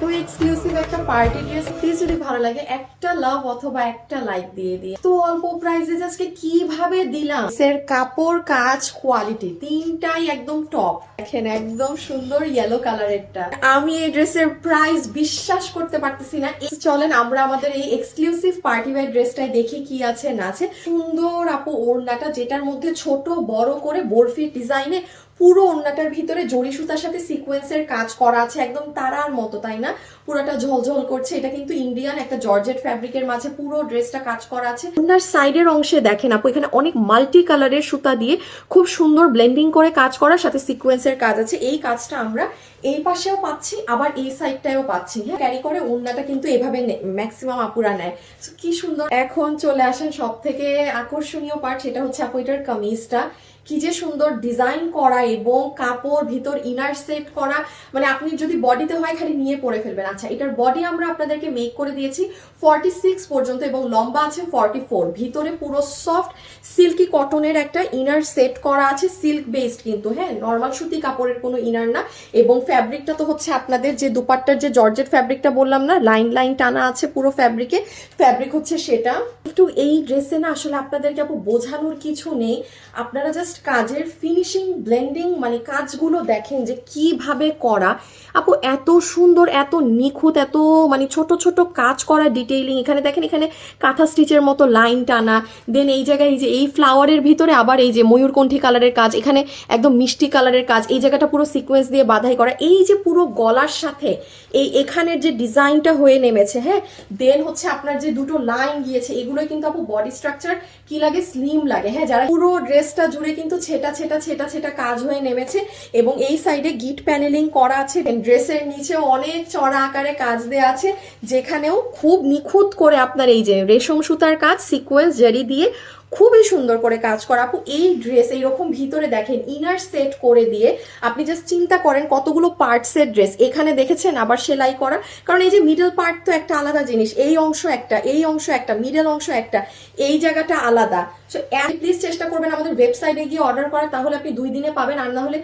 তো এক্সক্লুসিভ একটা party dress, please যদি ভালো লাগে একটা লাভ অথবা একটা লাইক দিয়ে দিয়ে। তো অল্প প্রাইসে আজকে কিভাবে দিলাম, এর কাপড়, কাজ, কোয়ালিটি তিনটাই একদম টপ। দেখেন একদম সুন্দর ইয়েলো কালারেরটা, আমি এই ড্রেসের প্রাইস বিশ্বাস করতে পারতেছি না। চলেন আমরা আমাদের এই এক্সক্লুসিভ পার্টি ওয়্যার ড্রেসটাই দেখি কি আছে না আছে। সুন্দর আপু ওড়নাটা, যেটার মধ্যে ছোট বড় করে বরফি ডিজাইনে পুরো ওড়নাটার ভিতরে জরি সুতার সাথে সিকোয়েন্সের কাজ করা আছে, একদম তারার মতো, তাই না? পুরোটা ঝলঝল করছে। এটা কিন্তু ইন্ডিয়ান একটা জর্জেট ফ্যাব্রিকের মাঝে পুরো ড্রেসটা কাজ করা আছে। ওড়নার সাইডের অংশে দেখেন আপু, এখানে অনেক মাল্টি কালারের সুতা দিয়ে খুব সুন্দর ব্লেন্ডিং করে কাজ করার সাথে সিকোয়েন্সের কাজ আছে। এই কাজটা আমরা এই পাশেও পাচ্ছি, আবার এই সাইডটাও পাচ্ছি। হ্যাঁ, ক্যারি করে ওড়নাটা কিন্তু এভাবে ম্যাক্সিমাম আপুরা নেয়। কি সুন্দর। এখন চলে আসেন সব থেকে আকর্ষণীয় পার্ট, সেটা হচ্ছে আপু এটার কামিজটা। কি যে সুন্দর ডিজাইন করা এবং কাপড় ভিতর ইনার সেট করা, মানে আপনি যদি বডিতে হয় খালি নিয়ে পরে ফেলবেন। আচ্ছা, এটার বডি আমরা আপনাদেরকে মেক করে দিয়েছি 46 পর্যন্ত এবং লম্বা আছে 44। ভিতরে পুরো সফট সিল্কি কটনের একটা ইনার সেট করা আছে, সিল্ক বেসড কিন্তু, হ্যাঁ, নর্মাল সুতি কাপড়ের কোনো ইনার না। এবং ফ্যাব্রিকটা তো হচ্ছে আপনাদের যে দুপাট্টার যে জর্জেট ফ্যাব্রিকটা বললাম না, লাইন লাইন টানা আছে পুরো ফ্যাব্রিকে, ফ্যাব্রিক হচ্ছে সেটা। একটু এই ড্রেসে না আসলে আপনাদেরকে আপু বোঝানোর কিছু নেই, আপনারা জাস্ট কাজের ফিনিশিং, ব্লেন্ডিং, মানে কাজগুলো দেখেন যে কিভাবে করা আপু, এত সুন্দর, এত নিখুঁত, এত মানে ছোট ছোট কাজ করা, ডিটেইলিং। এখানে দেখেন, এখানে কাঁথা স্টিচের মতো লাইন টানা, দেন এই জায়গায় এই যে এই ফ্লাওয়ারের ভিতরে আবার এই যে ময়ূরকণ্ঠী কালারের কাজ, এখানে একদম মিষ্টি কালারের কাজ, এই জায়গাটা পুরো সিকোয়েন্স দিয়ে বাঁধাই করা, এই যে পুরো গলার সাথে এই এখানের যে ডিজাইনটা হয়ে নেমেছে, হ্যাঁ, দেন হচ্ছে আপনার যে দুটো লাইন গিয়েছে, এগুলোই কিন্তু আপু বডি স্ট্রাকচার কি লাগে, স্লিম লাগে। হ্যাঁ, যারা পুরো ড্রেসটা জুড়ে কিন্তু ছেটা ছেটা ছেটা ছেটা কাজ হয়ে নেমেছে এবং এই সাইডে গিট প্যানেলিং করা আছে। ড্রেসের নিচেও অনেক চড়া আকারে কাজ দেওয়া আছে, যেখানেও খুব নিখুঁত করে আপনার এই যে রেশম সুতার কাজ, সিকোয়েন্স জারি দিয়ে খুবই সুন্দর করে কাজ করা। আপু এই ড্রেস এইরকম ভিতরে দেখেন ইনার সেট করে দিয়ে, আপনি জাস্ট চিন্তা করেন কতগুলো পার্টসের ড্রেস এখানে দেখেছেন, আবার সেলাই করা। কারণ এই যে মিডল পার্ট তো একটা আলাদা জিনিস, এই অংশ একটা, এই অংশ একটা, মিডল অংশ একটা, এই জায়গাটা আলাদা। সো প্লিজ চেষ্টা করবেন আমাদের ওয়েবসাইটে গিয়ে অর্ডার করার, তাহলে আপনি 2 দিনে পাবেন, আর না হলে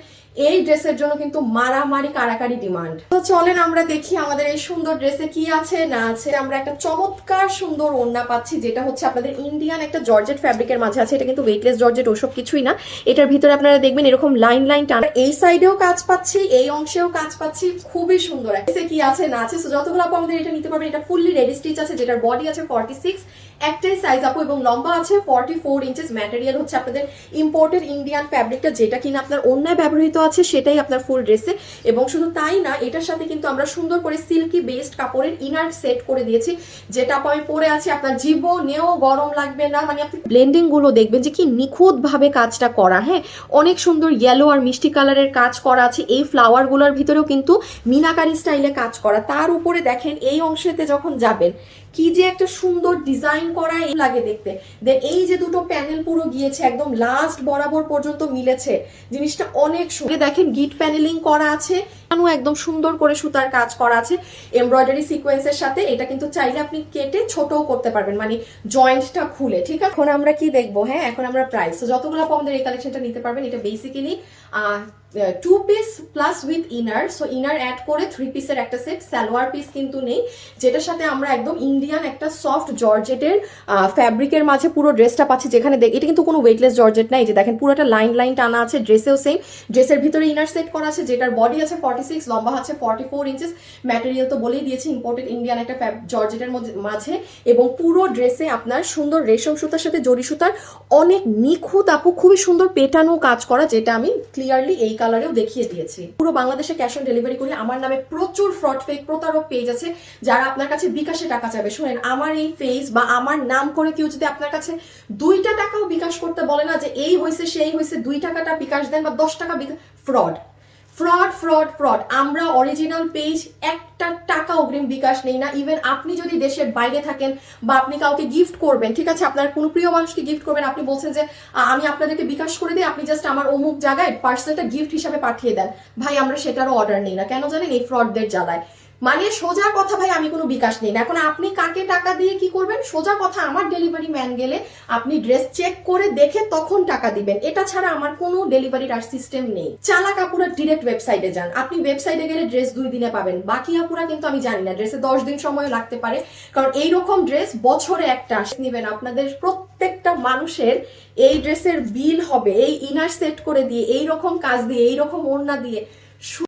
এই ড্রেসের জন্য কিন্তু মারামারি কারাকারি ডিমান্ড। তো চলেন আমরা দেখি আমাদের এই সুন্দর ড্রেসে কি আছে না আছে। আমরা একটা চমৎকার সুন্দর ওড়না পাচ্ছি, যেটা হচ্ছে আপনাদের ইন্ডিয়ান একটা জর্জেট ফ্যাব্রিকের মাঝে আছে। এটা কিন্তু ওয়েটলেস জর্জেট ওসব কিছুই না, এটার ভিতরে আপনারা দেখবেন এরকম লাইন লাইন টানা। এই সাইডেও কাজ পাচ্ছি, এই অংশেও কাজ পাচ্ছি, খুবই সুন্দর। কি আছে না আছে, যতগুলো আপু আমাদের এটা নিতে পারবেন। এটা ফুললি রেডি স্টিচ আছে, যেটার বডি আছে 46, একটাই সাইজ আপু, এবং লম্বা আছে 44 ইঞ্চেস। ম্যাটেরিয়াল হচ্ছে আপনাদের ইম্পোর্টেড ইন্ডিয়ান ফ্যাব্রিকটা, যেটা কিনা আপনার অন্যায় ব্যবহৃত আছে, সেটাই আপনার ফুল ড্রেসে। এবং শুধু তাই না, এটার সাথে কিন্তু আমরা সুন্দর করে সিল্কি বেসড কাপড়ের ইনার সেট করে দিয়েছি, যেটা আপু আমি পরে আছি, আপনার জীবনেও গরম লাগবে না। মানে আপনি ব্লেন্ডিং গুলো দেখবেন যে কি নিখুঁত ভাবে কাজটা করা। হ্যাঁ, অনেক সুন্দর ইয়েলো আর মিষ্টি কালারের কাজ করা আছে। এই ফ্লাওয়ার গুলোর ভিতরেও কিন্তু মিনাকারি স্টাইলে কাজ করা। তার উপরে দেখেন এই অংশেতে যখন যাবেন, কি যে একটা সুন্দর ডিজাইন করা লাগে দেখতে। দেন এই যে দুটো প্যানেল পুরো গিয়েছে একদম লাস্ট বরাবর পর্যন্ত মিলেছে, জিনিসটা অনেক সুন্দর। দেখেন গিট প্যানেলিং করা আছে, একদম সুন্দর করে সুতার কাজ করা আছে এমব্রয়ডারি সিকোয়েন্সের সাথে। এটা কিন্তু চাইলে আপনি কেটে ছোটও করতে পারবেন, মানে জয়েন্টটা খুলে। ঠিক আছে, এখন আমরা কি দেখবো? হ্যাঁ, এখন আমরা প্রাইস। তো যতগুলো আপু আমাদের এই কালেকশনটা নিতে পারবেন, এটা basically 2 piece plus with inner. So inner add করে 3 পিসের একটা সেট, সালোয়ার পিস কিন্তু নেই, যেটার সাথে আমরা একদম ইন্ডিয়ান একটা সফট জর্জেটের ফ্যাব্রিকের মাঝে পুরো ড্রেসটা পাচ্ছি। যেখানে এটা কিন্তু কোনো ওয়েটলেস জর্জেট নাই, যে দেখেন পুরোটা লাইন লাইন টানা আছে। ড্রেসেও সেম, ড্রেসের ভিতরে ইনার সেট করা আছে, যেটার বডি আছে 46, লম্বা আছে 44 ইঞ্চেস। ম্যাটেরিয়াল তো বলেই দিয়েছি ইম্পোর্টেড ইন্ডিয়ান একটা জর্জেটের মাঝে, এবং পুরো ড্রেসে আপনার সুন্দর রেশম সুতার সাথে জরি সুতার অনেক নিখুঁত আপু, খুবই সুন্দর পেটানো কাজ করা, যেটা আমি ক্লিয়ারলি এই কালারেও দেখিয়ে দিয়েছি। পুরো বাংলাদেশে ক্যাশ অন ডেলিভারি করি। আমার নামে প্রচুর ফ্রড, ফেক, প্রতারক পেজ আছে, যারা আপনার কাছে বিকাশে টাকা চাবে। শুনেন, আমার এই পেজ বা আমার নাম করে কেউ যদি আপনার কাছে 2টা টাকাও বিকাশ করতে বলে না, যে এই হয়েছে সেই হয়েছে, 2 টাকাটা বিকাশ দেন বা 10 টাকা বিকাশ, ফ্রড ফ্রড ফ্রড ফ্রড। আমরা অরিজিনাল পেজ একটা টাকা অগ্রিম বিকাশ নেই না। ইভেন আপনি যদি দেশের বাইরে থাকেন বা আপনি কাউকে গিফট করবেন, ঠিক আছে, আপনার কোনো প্রিয় মানুষকে গিফট করবেন, আপনি বলছেন যে আমি আপনাদেরকে বিকাশ করে দিই, আপনি জাস্ট আমার অমুক জায়গায় পার্সেলটা গিফট হিসাবে পাঠিয়ে দেন, ভাই আমরা সেটারও অর্ডার নেই না। কেন জানেন? এই ফ্রডদের জ্বালায়। মানে সোজা কথা ভাই, আমি কোনো বিকাশ নেই না। এখন আপনি কাকে টাকা দিয়ে কি করবেন? সোজা কথা, আমার ডেলিভারি ম্যান গেলে আপনি ড্রেস চেক করে দেখে তখন টাকা দিবেন। এটা ছাড়া আমার কোনো ডেলিভারির আর সিস্টেম নেই। চালাক আপুরা ডিরেক্ট ওয়েবসাইটে যান, আপনি ওয়েবসাইটে গেলে ড্রেস 2 দিনে পাবেন। বাকি আপুরা কিন্তু আমি জানি না, ড্রেসে 10 দিন সময় লাগতে পারে, কারণ এইরকম ড্রেস বছরে একটা নেবেন। আপনাদের প্রত্যেকটা মানুষের এই ড্রেসের বিল হবে এই ইনার সেট করে দিয়ে, এইরকম কাজ দিয়ে, এইরকম ওড়না দিয়ে।